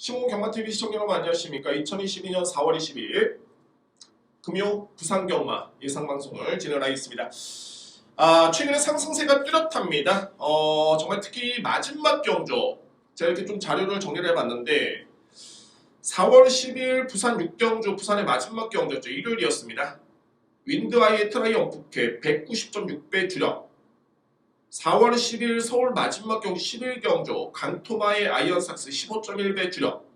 신문 경마TV 시청자 여러분 안녕하십니까. 2022년 4월 22일 금요 부산경마 예상방송을 진행하겠습니다. 최근에 상승세가 뚜렷합니다. 정말 특히 마지막 경주 제가 이렇게 좀 자료를 정리를 해봤는데 4월 10일 부산 6경주 부산의 마지막 경주였죠. 일요일이었습니다. 윈드아이의 트라이 엄프캡 190.6배 주력 4월 10일 서울 마지막 경주 11경주 강토마의 아이언삭스 15.1배 주력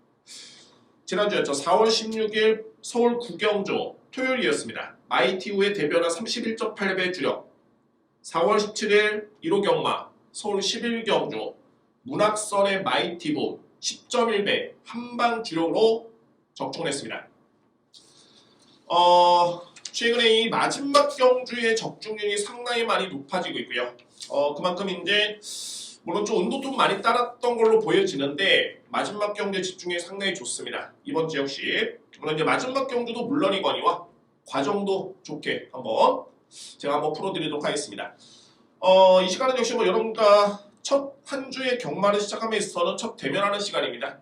지난주였죠. 4월 16일 서울 9경주 토요일이었습니다. 마이티우의 대변화 31.8배 주력 4월 17일 1호 경마 서울 11경주 문학선의 마이티붐 10.1배 한방 주력으로 적중했습니다. 최근에 이 마지막 경주의 적중률이 상당히 많이 높아지고 있고요. 그만큼 이제 물론 좀 운도 좀 많이 따랐던 걸로 보여지는데 마지막 경주에 집중이 상당히 좋습니다. 이번 주 역시 물론 이제 마지막 경주도 물론이거니와 과정도 좋게 제가 한번 풀어드리도록 하겠습니다. 이 시간은 역시 여러분과 첫 한 주의 경마를 시작함에 있어서는 첫 대면하는 시간입니다.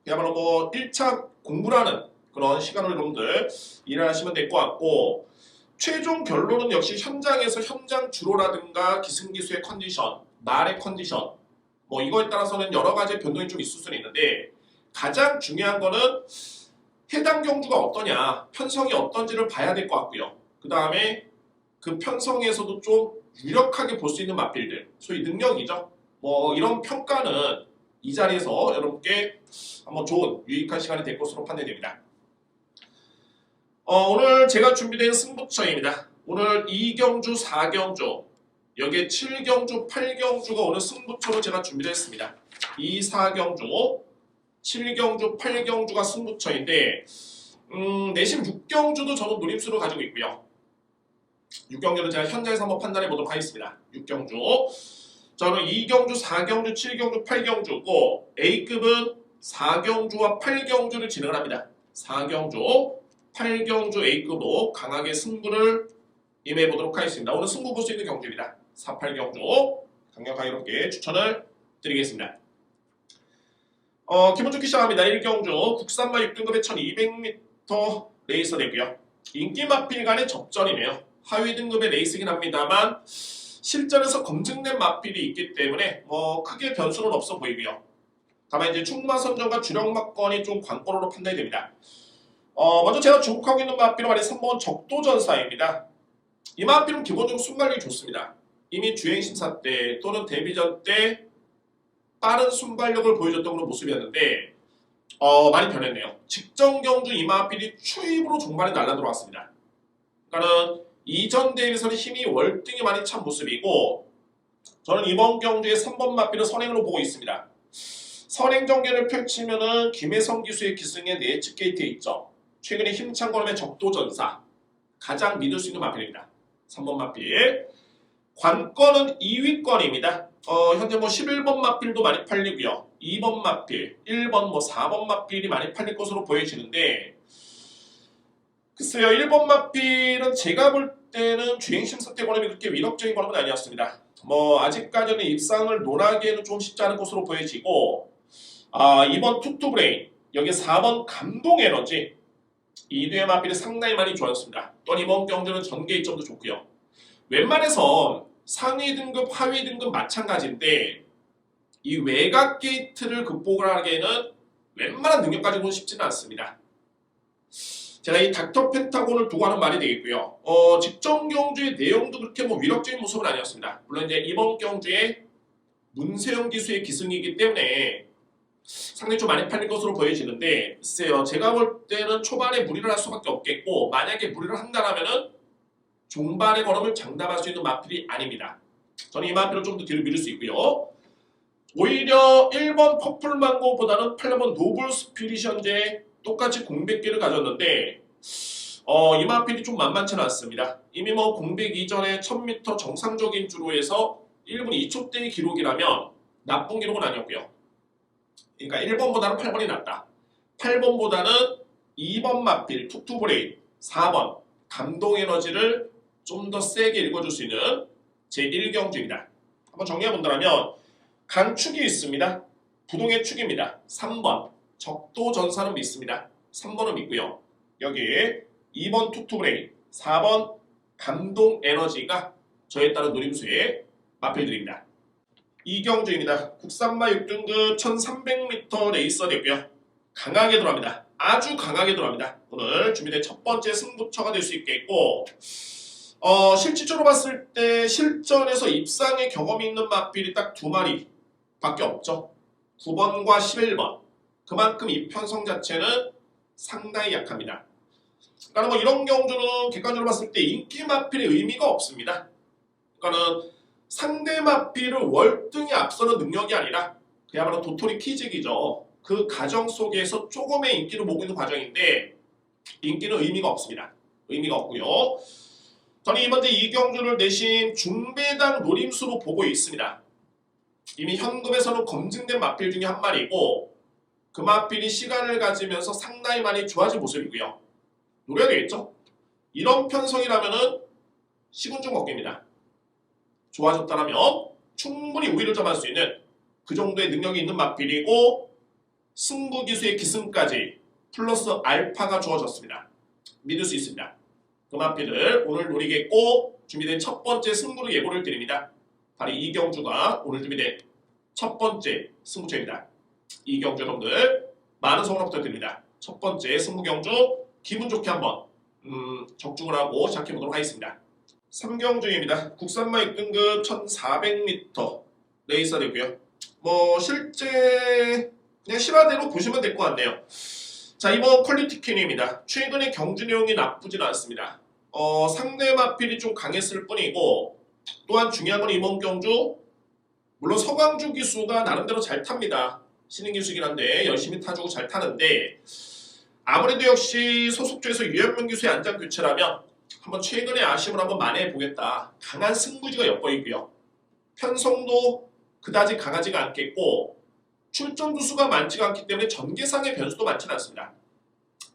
그야말로 1차 공부를 하는 그런 시간을 여러분들 일하시면 될 것 같고 최종 결론은 역시 현장에서 현장 주로라든가 기승기수의 컨디션, 말의 컨디션 이거에 따라서는 여러 가지 변동이 좀 있을 수는 있는데 가장 중요한 거는 해당 경주가 어떠냐, 편성이 어떤지를 봐야 될 것 같고요. 그 다음에 그 편성에서도 좀 유력하게 볼 수 있는 맛빌들, 소위 능력이죠. 이런 평가는 이 자리에서 여러분께 한번 좋은 유익한 시간이 될 것으로 판단됩니다. 오늘 제가 준비된 승부처입니다. 오늘 2경주, 4경주, 여기에 7경주, 8경주가 오늘 승부처로 제가 준비를 했습니다. 2, 4경주, 7경주, 8경주가 승부처인데 내심 6경주도 저는 노림수를 가지고 있고요. 6경주는 제가 현장에서 한번 판단해 보도록 하겠습니다. 6경주 저는 2경주, 4경주, 7경주, 8경주고 A급은 4경주와 8경주를 진행을 합니다. 4경주, 8경주 A급으로 강하게 승부를 임해보도록 하겠습니다. 오늘 승부 볼 수 있는 경주입니다. 4, 8경주 강력하게 이렇게 추천을 드리겠습니다. 기본 좋게 시작합니다. 1경주 국산마 6등급의 1200m 레이서 되고요. 인기 마필 간의 접전이네요. 하위 등급의 레이스이긴 합니다만 실전에서 검증된 마필이 있기 때문에 크게 변수는 없어 보이고요. 다만 이제 충마 선정과 주력 막건이 좀 관건으로 판단이 됩니다. 먼저 제가 주목하고 있는 마필은 3번 적도전사입니다. 이 마필은 기본적으로 순발력이 좋습니다. 이미 주행심사 때 또는 데뷔전 때 빠른 순발력을 보여줬던 그런 모습이었는데 많이 변했네요. 직전 경주 이 마필이 추입으로 종반에 날라 들어왔습니다. 그러니까는 이전 대회에서는 힘이 월등히 많이 찬 모습이고 저는 이번 경주에 3번 마필은 선행으로 보고 있습니다. 선행 전개를 펼치면은 김혜성 기수의 기승의 내측 게이트에 있죠. 최근에 힘찬 걸음의 적도전사 가장 믿을 수 있는 마필입니다. 3번 마필 관건은 2위권입니다. 현재 11번 마필도 많이 팔리고요. 2번 마필, 1번 4번 마필이 많이 팔릴 것으로 보여지는데 글쎄요. 1번 마필은 제가 볼 때는 주행심사 때 걸음이 그렇게 위력적인 걸음은 아니었습니다. 아직까지는 입상을 논하기에는 좀 쉽지 않은 것으로 보여지고 2번 투투브레인 여기 4번 감동에너지 이 두 마필이 상당히 많이 좋았습니다. 또한 이번 경주는 전개 이점도 좋고요. 웬만해서 상위 등급, 하위 등급 마찬가지인데 이 외곽 게이트를 극복을 하기에는 웬만한 능력 가지고는 쉽지는 않습니다. 제가 이 닥터 펜타곤을 두고 하는 말이 되겠고요. 직전 경주의 내용도 그렇게 위력적인 모습은 아니었습니다. 물론 이제 이번 경주에 문세영 기수의 기승이기 때문에 상당히 좀 많이 팔릴 것으로 보여지는데 글쎄요. 제가 볼 때는 초반에 무리를 할 수밖에 없겠고 만약에 무리를 한다면은 종반의 걸음을 장담할 수 있는 마필이 아닙니다. 저는 이 마필을 좀 더 뒤로 미룰 수 있고요. 오히려 1번 퍼플망고보다는 8번 노블 스피릿이 현재 똑같이 공백기를 가졌는데 이 마필이 좀 만만치는 않습니다. 이미 공백 이전에 1000m 정상적인 주로에서 1분 2초대의 기록이라면 나쁜 기록은 아니었고요. 그러니까 1번보다는 8번이 낫다. 8번보다는 2번 마필 투투브레인 4번 감동에너지를 좀 더 세게 읽어줄 수 있는 제1경주입니다. 한번 정리해본다면 강축이 있습니다. 부동의 축입니다. 3번 적도 전사는 믿습니다. 3번은 믿고요. 여기 2번 투투브레인, 4번 감동 에너지가 저에 따른 노림수의 마필들입니다. 이경주입니다. 국산마 6등급 1300m 레이서 되고요. 강하게 들어갑니다. 아주 강하게 들어갑니다. 오늘 준비된 첫 번째 승부처가 될 수 있겠고 실질적으로 봤을 때 실전에서 입상의 경험이 있는 마필이 딱 2마리 밖에 없죠. 9번과 11번. 그만큼 이 편성 자체는 상당히 약합니다. 그러니까 뭐 이런 경주는 객관적으로 봤을 때 인기 마필의 의미가 없습니다. 그러니까는 상대 마필을 월등히 앞서는 능력이 아니라 그야말로 도토리 키재기죠. 그 과정 속에서 조금의 인기를 모으고 있는 과정인데 인기는 의미가 없습니다. 의미가 없고요. 저는 이번에 이 경주를 내신 중배당 노림수로 보고 있습니다. 이미 현금에서는 검증된 마필 중에 한 마리고 그 마필이 시간을 가지면서 상당히 많이 좋아진 모습이고요. 노려야 되겠죠? 이런 편성이라면은 시군중 먹기입니다. 좋아졌다면 충분히 우위를 점할 수 있는 그 정도의 능력이 있는 마필이고 승부기수의 기승까지 플러스 알파가 주어졌습니다. 믿을 수 있습니다. 그 마필을 오늘 노리겠고 준비된 첫 번째 승부로 예고를 드립니다. 바로 이경주가 오늘 준비된 첫 번째 승부처입니다. 이경주 여러분들 많은 성원 부탁드립니다. 첫 번째 승부경주 기분 좋게 한번 적중을 하고 시작해보도록 하겠습니다. 3경주입니다. 국산마 6등급 1400m 레이서 되고요. 뭐 실제 그냥 실화대로 보시면 될 것 같네요. 자, 이번 퀄리티 퀸입니다. 최근에 경주 내용이 나쁘진 않습니다. 상대 마필이 좀 강했을 뿐이고 또한 중요한 건 이번 경주 물론 서광주 기수가 나름대로 잘 탑니다. 신인 기수이긴 한데 열심히 타주고 잘 타는데 아무래도 역시 소속주에서 유현명 기수의 안장 교체라면 한번 최근의 아쉬움을 한번 만회해 보겠다. 강한 승부지가 엿보이고요. 편성도 그다지 강하지가 않겠고 출전 두수가 많지가 않기 때문에 전개상의 변수도 많지는 않습니다.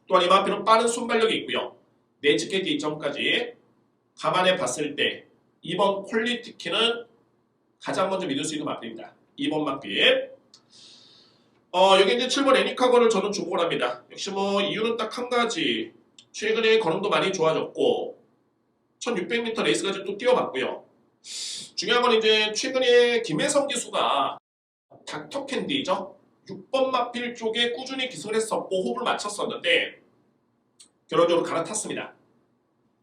또한 이 마필은 빠른 순발력이 있고요. 내측의 D점까지 감안해 봤을 때 이번 퀄리티 키는 가장 먼저 믿을 수 있는 마필입니다. 2번 마필. 여기 이제 7번 애니카건을 저는 주목을 합니다. 역시 뭐 이유는 딱 한 가지. 최근에 걸음도 많이 좋아졌고 1600m 레이스까지 또 뛰어봤고요. 중요한 건 이제 최근에 김혜성 기수가 닥터 캔디죠. 6번 마필 쪽에 꾸준히 기승을 했었고 호흡을 맞췄었는데 결론적으로 갈아탔습니다.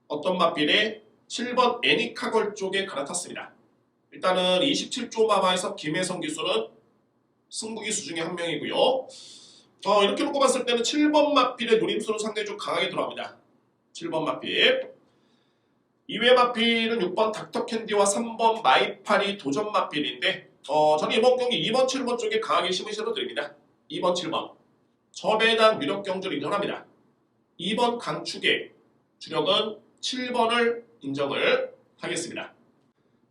어떤 마필에 7번 애니카걸 쪽에 갈아탔습니다. 일단은 27조 마마에서 김혜성 기수는 승부 기수 중에 한 명이고요. 이렇게 놓고 봤을 때는 7번 마필의 노림수는 상당히 좀 강하게 들어갑니다. 7번 마필. 이외 마필은 6번 닥터 캔디와 3번 마이파리 도전 마필인데 저는 이번 경기 2번 7번 쪽에 강하게 힘을 실어드립니다. 2번 7번 저배당 유력 경주를 인정합니다. 2번 강축의 주력은 7번을 인정을 하겠습니다.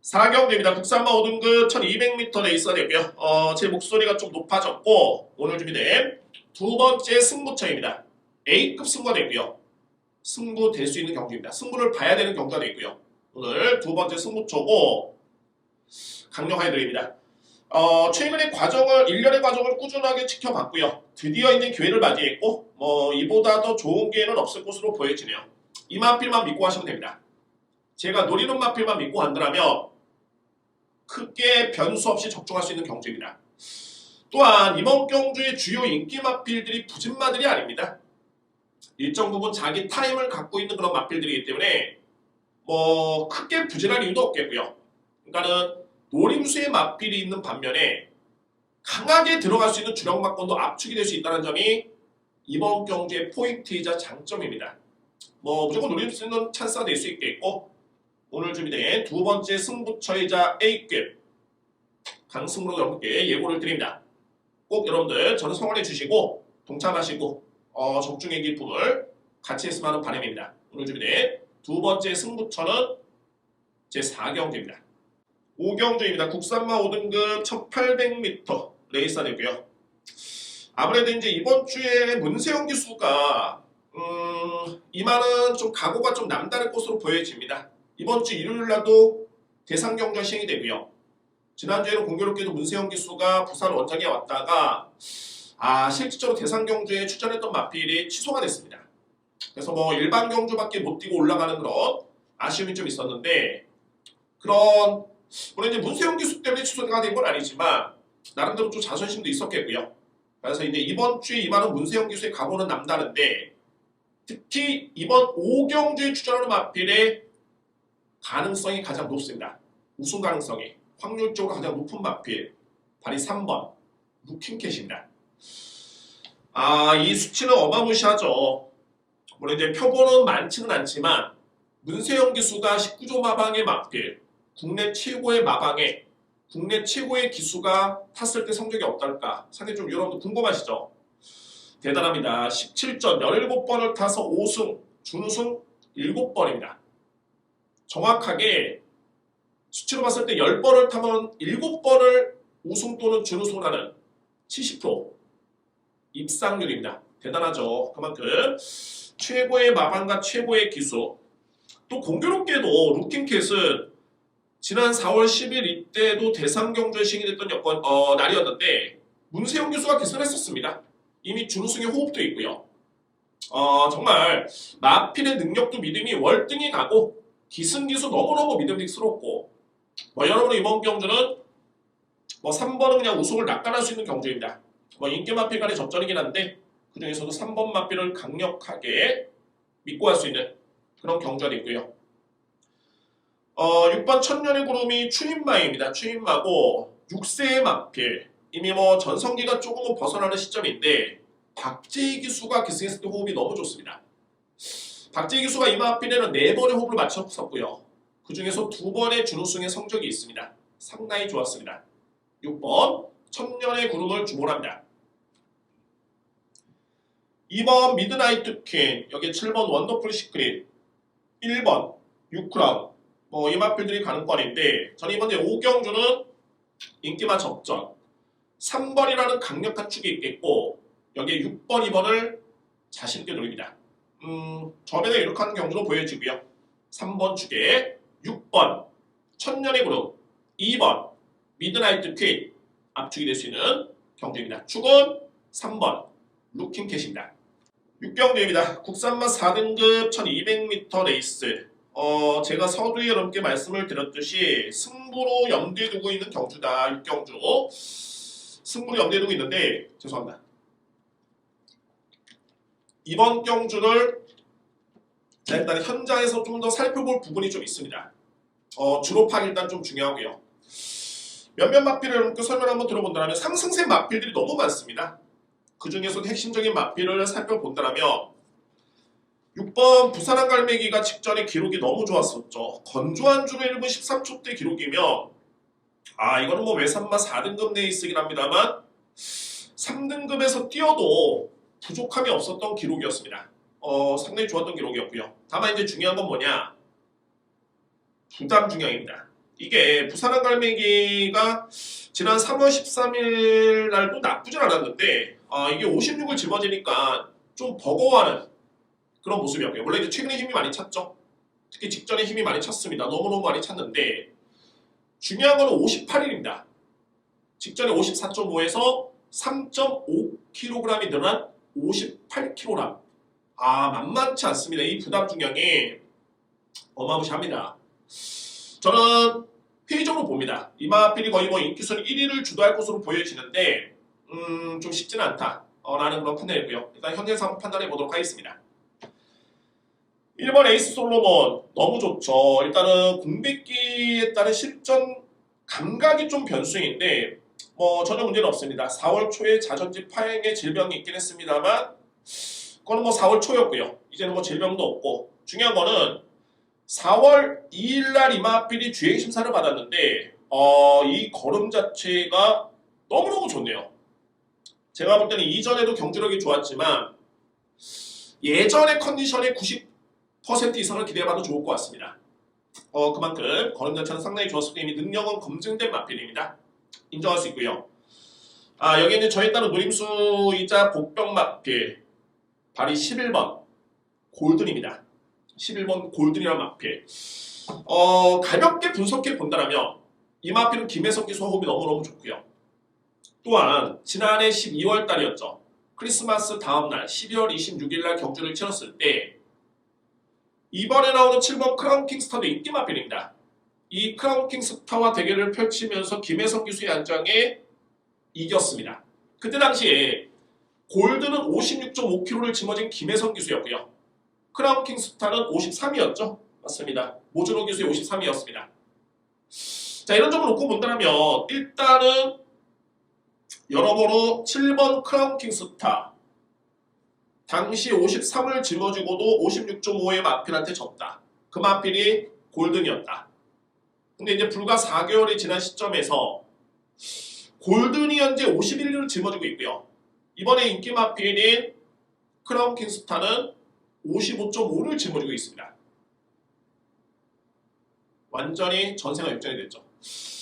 4경주입니다. 국산마 5등급 1200m 레이서 되고요. 제 목소리가 좀 높아졌고 오늘 준비된 두 번째 승부처입니다. A급 승부가 되고요. 승부 될 수 있는 경주입니다. 승부를 봐야 되는 경주가 되고요. 오늘 두 번째 승부처고 강력하게 드립니다. 최근의 과정을 1년의 과정을 꾸준하게 지켜봤고요. 드디어 이제 기회를 맞이했고 이보다 더 좋은 기회는 없을 것으로 보여지네요. 이 마필만 믿고 하시면 됩니다. 제가 노리는 마필만 믿고 간다면 크게 변수 없이 적중할 수 있는 경주입니다. 또한 이번 경주의 주요 인기 마필들이 부진마들이 아닙니다. 일정 부분 자기 타임을 갖고 있는 그런 마필들이기 때문에 크게 부진할 이유도 없겠고요. 그러니까는 노림수의 마필이 있는 반면에 강하게 들어갈 수 있는 주력 막권도 압축이 될 수 있다는 점이 이번 경주의 포인트이자 장점입니다. 무조건 노림수는 찬스가 될 수 있겠고 오늘 준비된 두 번째 승부처이자 A급 강승부로 여러분께 예고를 드립니다. 꼭 여러분들 저를 성원해 주시고 동참하시고 적중의 기쁨을 같이 했으면 하는 바람입니다. 오늘 준비된 두 번째 승부처는 제 4경주입니다. 5경주입니다. 국산마 5등급 1800m 레이서 되고요. 아무래도 이제 이번 주에 문세영 기수가 이만은 좀 각오가 좀 남다를 것으로 보여집니다. 이번 주 일요일날도 대상 경주가 시행이 되고요. 지난주에는 공교롭게도 문세영 기수가 부산 원정에 왔다가 실질적으로 대상 경주에 출전했던 마필이 취소가 됐습니다. 그래서 뭐 일반 경주밖에 못 뛰고 올라가는 그런 아쉬움이 좀 있었는데, 그런 물론 이제 문세영 기수 때문에 취소가 된 건 아니지만 나름대로 좀 자존심도 있었겠고요. 그래서 이제 이번 주에 임하는 문세영 기수의 각오는 남다른데, 특히 이번 5경주에 출전하는 마필의 가능성이 가장 높습니다. 우승 가능성이 확률적으로 가장 높은 마필 발이 3번 루킹캣입니다. 이 수치는 어마무시하죠. 물론 이제 표본은 많지는 않지만 문세영 기수가 19조 마방의 마필, 국내 최고의 마방에 국내 최고의 기수가 탔을 때 성적이 어떨까? 상당히 좀 여러분도 궁금하시죠? 대단합니다. 17전 17번을 타서 5승, 준우승 7번입니다. 정확하게 수치로 봤을 때 10번을 타면 7번을 우승 또는 준우승을 하는 70% 입상률입니다. 대단하죠. 그만큼 최고의 마방과 최고의 기수. 또 공교롭게도 루킹캣은 지난 4월 10일 이때도 대상 경주에 시행됐던 날이었는데 문세영 교수가 기승을 했었습니다. 이미 준우승의 호흡도 있고요. 정말 마필의 능력도 믿음이 월등히 가고 기승기수 너무너무 믿음직스럽고, 여러분은 이번 경주는 3번은 그냥 우승을 낙관할 수 있는 경주입니다. 인기 마필 간의 접전이긴 한데 그 중에서도 3번 마필을 강력하게 믿고 할 수 있는 그런 경주가 됐고요. 6번 천년의 구름이 추인마입니다. 추인마고 6세의 마필. 이미 전성기가 조금은 벗어나는 시점인데 박재희 기수가 기승했을 때 호흡이 너무 좋습니다. 박재희 기수가 이 마필에는 4번의 호흡을 맞췄었고요. 그 중에서 2번의 준우승의 성적이 있습니다. 상당히 좋았습니다. 6번 천년의 구름을 주목합니다. 2번 미드나이트 퀸, 여기 7번 원더풀 시크릿, 1번 유크라운, 이 마필들이 가능권인데 저는 이번 5경주는 인기만 접전 3번이라는 강력한 축이 있겠고 여기에 6번, 2번을 자신있게 노립니다. 저번에 이렇게 하는 경주로 보여지고요. 3번 축에 6번 천년의 구름, 2번 미드나이트 퀸 압축이 될 수 있는 경주입니다. 축은 3번 루킹캣입니다. 6경주입니다. 국산마 4등급 1200m 레이스. 제가 서두에 여러분께 말씀을 드렸듯이 승부로 염두에 두고 있는 경주다. 6경주 승부로 염두에 두고 있는데 죄송합니다. 이번 경주를 일단 현장에서 좀 더 살펴볼 부분이 좀 있습니다. 주로파가 일단 좀 중요하고요. 몇몇 마필을 여러분께 설명 한번 들어본다면 상승세 마필들이 너무 많습니다. 그 중에서 핵심적인 마필을 살펴본다면 6번 부산항 갈매기가 직전에 기록이 너무 좋았었죠. 건조한 주로 1분 13초대 기록이면 이거는 외산마 4등급 레이스긴 합니다만 3등급에서 뛰어도 부족함이 없었던 기록이었습니다. 상당히 좋았던 기록이었고요. 다만 이제 중요한 건 뭐냐? 부담 중량입니다. 이게 부산항 갈매기가 지난 3월 13일 날도 나쁘진 않았는데 이게 56을 짊어지니까 좀 버거워하는 그런 모습이었고요. 원래 이제 최근에 힘이 많이 찼죠. 특히 직전에 힘이 많이 찼습니다. 너무너무 많이 찼는데 중요한 건 58일입니다. 직전에 54.5에서 3.5kg이 늘어난 58kg. 만만치 않습니다. 이 부담 중량이 어마무시합니다. 저는 회의적으로 봅니다. 이 마필이 거의 인기순위 1위를 주도할 것으로 보여지는데 좀 쉽지는 않다 라는 그런 판단이고요. 일단 현재 상황 판단해 보도록 하겠습니다. 1번 에이스 솔로몬 너무 좋죠. 일단은 공백기에 따른 실전 감각이 좀 변수인데 전혀 문제는 없습니다. 4월 초에 자전지 파행의 질병이 있긴 했습니다만 그거는 4월 초였고요. 이제는 질병도 없고 중요한 거는 4월 2일날 이마필이 주행 심사를 받았는데 이 걸음 자체가 너무너무 좋네요. 제가 볼 때는 이전에도 경주력이 좋았지만 예전의 컨디션의 90% 이상을 기대해봐도 좋을 것 같습니다. 그만큼 걸음 자체는 상당히 좋았을 때 이미 능력은 검증된 마필입니다. 인정할 수 있고요. 여기는 저에 따른 노림수이자 복병 마필 발이 11번 골든입니다. 11번 골든이라는 마필. 가볍게 분석해 본다면 이 마필은 김혜석 기수 호흡이 너무너무 좋고요. 또한 지난해 12월 달이었죠. 크리스마스 다음날 12월 26일 날 경주를 치렀을 때 이번에 나오는 7번 크라운 킹스타도 인기 마필입니다. 이 크라운 킹스타와 대결을 펼치면서 김혜성 기수의 안장에 이겼습니다. 그때 당시에 골드는 56.5kg를 짊어진 김혜성 기수였고요. 크라운 킹스타는 53이었죠. 맞습니다. 모준호 기수의 53이었습니다. 자, 이런 점을 놓고 본다면 일단은 여러모로 7번 크라운 킹스타 당시 53을 짊어지고도 56.5의 마필한테 졌다. 그 마필이 골든이었다. 근데 이제 불과 4개월이 지난 시점에서 골든이 현재 51을 짊어지고 있고요. 이번에 인기 마필인 크라운 킹스타는 55.5를 짊어지고 있습니다. 완전히 전세가 역전이 됐죠.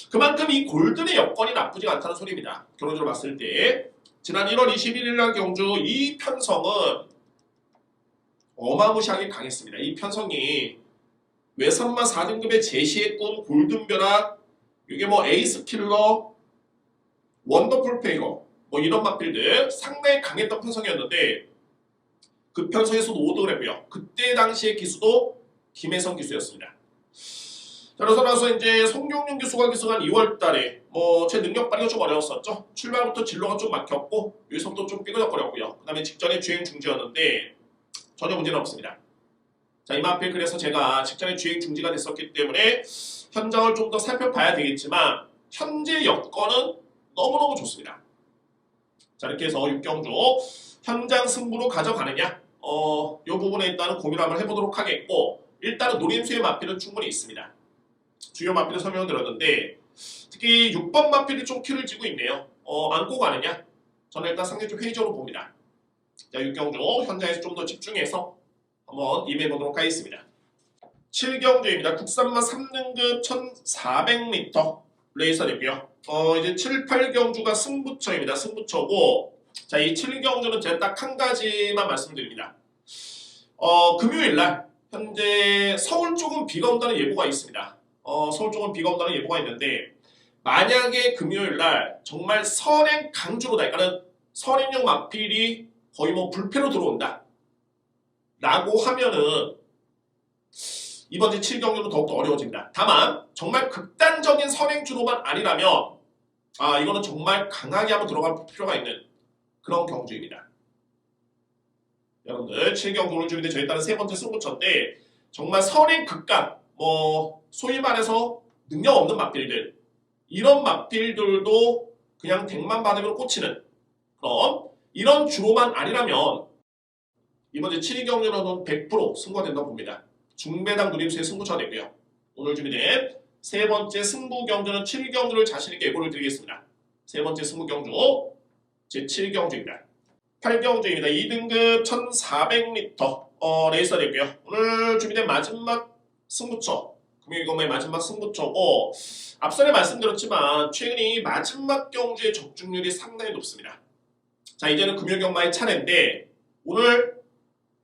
그만큼 이 골든의 여건이 나쁘지 않다는 소리입니다. 결론적으로 봤을 때 지난 1월 21일 날 경주 이 편성은 어마무시하게 강했습니다. 이 편성이 외선마 4등급의 제시의 꿈, 골든벼락, 이게 뭐 에이스 킬러, 원더풀 페이거 뭐 이런 마필들 상당히 강했던 편성이었는데 그 편성에서도 5등을 했고요. 그때 당시의 기수도 김혜성 기수였습니다. 자, 그래서 나서 이제 송경윤 기수가 기수한 2월 달에 뭐 제 능력 발휘가 좀 어려웠었죠. 출발부터 진로가 좀 막혔고 유성도 좀 삐그덕거렸고요. 그 다음에 직전에 주행 중지였는데 전혀 문제는 없습니다. 자, 이 마필 그래서 제가 직전에 주행 중지가 됐었기 때문에 현장을 좀 더 살펴봐야 되겠지만 현재 여건은 너무너무 좋습니다. 자, 이렇게 해서 6경주 현장 승부로 가져가느냐 이 부분에 일단은 고민을 한번 해보도록 하겠고 일단은 노림수의 마필은 충분히 있습니다. 주요 마필을 설명을 드렸는데 특히 6번 마필이 좀 키를 쥐고 있네요. 안고 가느냐? 저는 일단 상당히 좀 회의적으로 봅니다. 자, 6경주 현장에서 좀 더 집중해서 한번 임해보도록 하겠습니다. 7경주입니다. 국산마 3등급 1400m 레이서 되고요. 이제 7, 8경주가 승부처입니다. 승부처고 자, 이 7경주는 제가 딱 한 가지만 말씀드립니다. 금요일날 현재 서울 쪽은 비가 온다는 예보가 있습니다. 서울 쪽은 비가 온다는 예보가 있는데 만약에 금요일날 정말 선행 강주로다. 그러니까 선행용 마필이 거의 뭐 불패로 들어온다. 라고 하면은 이번 주 7경주는 더욱더 어려워집니다. 다만 정말 극단적인 선행주로만 아니라면 이거는 정말 강하게 한번 들어갈 필요가 있는 그런 경주입니다. 여러분들 7경주 오늘 준비된 저희 딸은 세 번째 승부처인데 정말 선행 극강 소위 말해서 능력 없는 마필들 이런 마필들도 그냥 100만 받으면 꽂히는 그럼 이런 주로만 아니라면 이번 주 7경주는 100% 승부가 된다고 봅니다. 중배당 누림수의 승부처가 되고요. 오늘 준비된 세 번째 승부 경주는 7경주를 자신있게 예고를 드리겠습니다. 세 번째 승부 경주 제 7경주입니다. 8경주입니다. 2등급 1400m 레이서 되고요. 오늘 준비된 마지막 승부처 금요일 경마의 마지막 승부처고 앞선에 말씀드렸지만 최근에 이 마지막 경주의 적중률이 상당히 높습니다. 자, 이제는 금요일 경마의 차례인데 오늘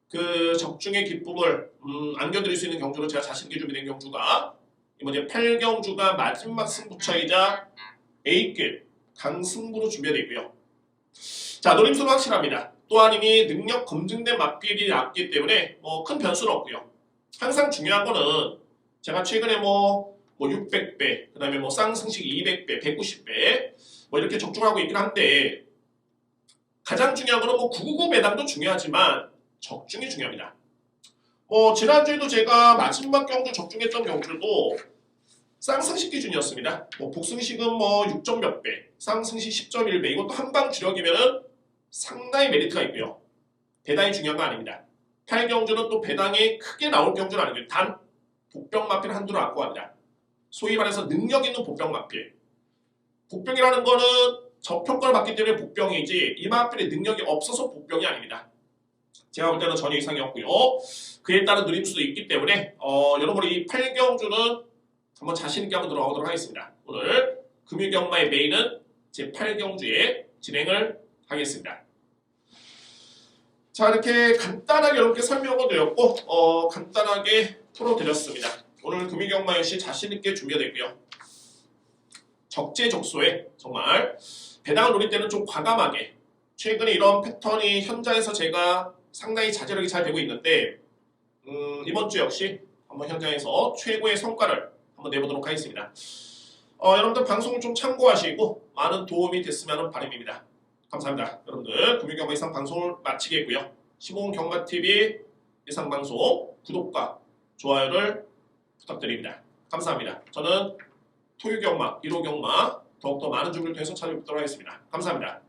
그 적중의 기쁨을 안겨드릴 수 있는 경주로 제가 자신있게 준비된 경주가 이번 이제 8경주가 마지막 승부처이자 A급 강승부로 준비되어 있고요. 자, 노림수는 확실합니다. 또한 이미 능력 검증된 마필이 났기 때문에 큰 변수는 없고요. 항상 중요한 거는 제가 최근에 600배, 그 다음에 쌍승식 200배, 190배 이렇게 적중하고 있긴 한데 가장 중요한 거는 999 배당도 중요하지만 적중이 중요합니다. 지난주에도 제가 마지막 경주 적중했던 경주도 쌍승식 기준이었습니다. 복승식은 6점 몇 배, 쌍승식 10.1배 이것도 한방 주력이면은 상당히 메리트가 있고요. 배당이 중요한 거 아닙니다. 8경주는 또 배당이 크게 나올 경주는 아니고요. 단 복병 마필 한두를 안고 갑니다. 소위 말해서 능력 있는 복병 마필. 복병이라는 거는 저평가를 받기 때문에 복병이지 이 마필의 능력이 없어서 복병이 아닙니다. 제가 볼 때는 전혀 이상이 없고요. 그에 따른 누림수도 있기 때문에 여러분 이 8경주는 한번 자신있게 한번 들어가보도록 하겠습니다. 오늘 금요경마의 메인은 제 8경주에 진행을 하겠습니다. 자, 이렇게 간단하게 이렇게 설명을 드렸고 간단하게 풀어드렸습니다. 오늘 금요경마 역시 자신있게 준비가 되고요. 적재적소에 정말 배당을 노릴 때는 좀 과감하게 최근에 이런 패턴이 현장에서 제가 상당히 자제력이 잘 되고 있는데 이번 주 역시 한번 현장에서 최고의 성과를 한번 내보도록 하겠습니다. 여러분들 방송 좀 참고하시고 많은 도움이 됐으면 하는 바람입니다. 감사합니다. 여러분들 금융경마 이상 방송을 마치겠고요. 시공경마TV 이상 방송 구독과 좋아요를 부탁드립니다. 감사합니다. 저는 토요경마, 일요경마 더욱더 많은 준비를 통해서 찾아뵙도록 하겠습니다. 감사합니다.